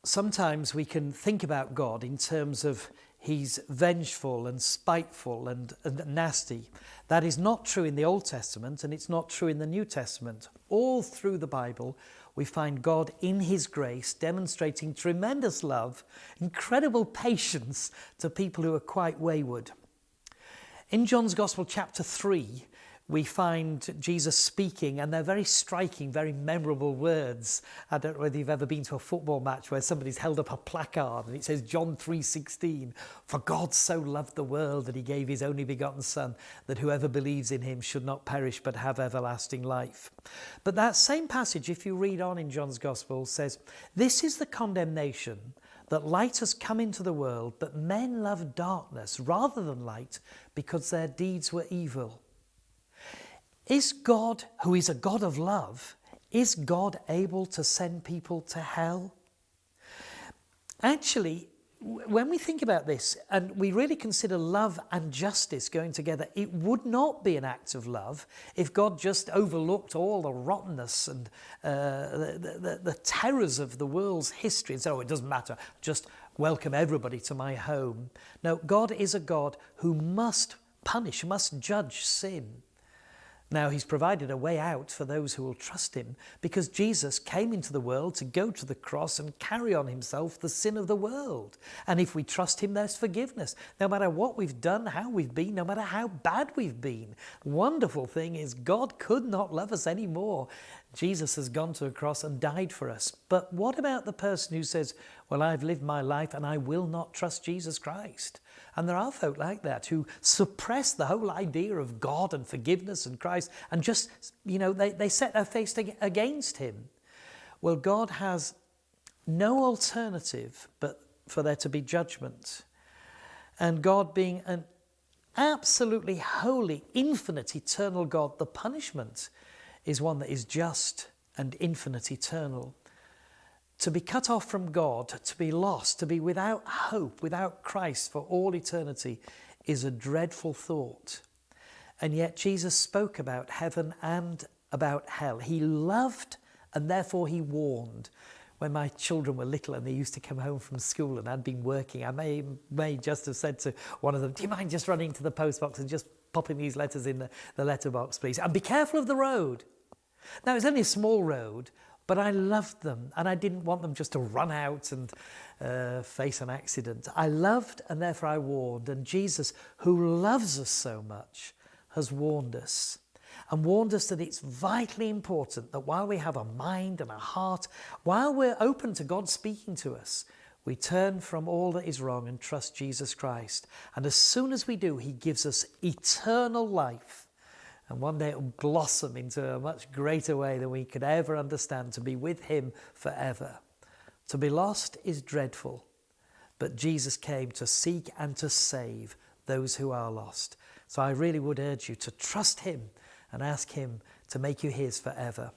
Sometimes we can think about God in terms of he's vengeful and spiteful and nasty. That is not true in the Old Testament, and it's not true in the New Testament. All through the Bible, we find God in his grace demonstrating tremendous love, incredible patience to people who are quite wayward. In John's Gospel, chapter 3, we find Jesus speaking, and they're very striking, very memorable words. I don't know whether you've ever been to a football match where somebody's held up a placard and it says John 3:16, "For God so loved the world that he gave his only begotten Son, that whoever believes in him should not perish but have everlasting life." But that same passage, if you read on in John's Gospel, says, "This is the condemnation, that light has come into the world, but men love darkness rather than light because their deeds were evil." Is God, who is a God of love, is God able to send people to hell? Actually, when we think about this and we really consider love and justice going together, it would not be an act of love if God just overlooked all the rottenness and the terrors of the world's history and said, "Oh, it doesn't matter, just welcome everybody to my home." No, God is a God who must punish, must judge sin. Now, he's provided a way out for those who will trust him, because Jesus came into the world to go to the cross and carry on himself the sin of the world. And if we trust him, there's forgiveness. No matter what we've done, how we've been, no matter how bad we've been. Wonderful thing is God could not love us anymore. Jesus has gone to a cross and died for us. But what about the person who says, "Well, I've lived my life and I will not trust Jesus Christ"? And there are folk like that who suppress the whole idea of God and forgiveness and Christ and just, they set their face against him. Well, God has no alternative but for there to be judgment. And God being an absolutely holy, infinite, eternal God, the punishment is one that is just and infinite, eternal. To be cut off from God, to be lost, to be without hope, without Christ for all eternity is a dreadful thought. And yet Jesus spoke about heaven and about hell. He loved and therefore he warned. When my children were little and they used to come home from school and I'd been working, I may just have said to one of them, "Do you mind just running to the post box and just popping these letters in the letterbox, please? And be careful of the road." Now, it's only a small road, but I loved them and I didn't want them just to run out and face an accident. I loved and therefore I warned. And Jesus, who loves us so much, has warned us. And warned us that it's vitally important that while we have a mind and a heart, while we're open to God speaking to us, we turn from all that is wrong and trust Jesus Christ. And as soon as we do, he gives us eternal life. And one day it will blossom into a much greater way than we could ever understand, to be with him forever. To be lost is dreadful, but Jesus came to seek and to save those who are lost. So I really would urge you to trust him and ask him to make you his forever.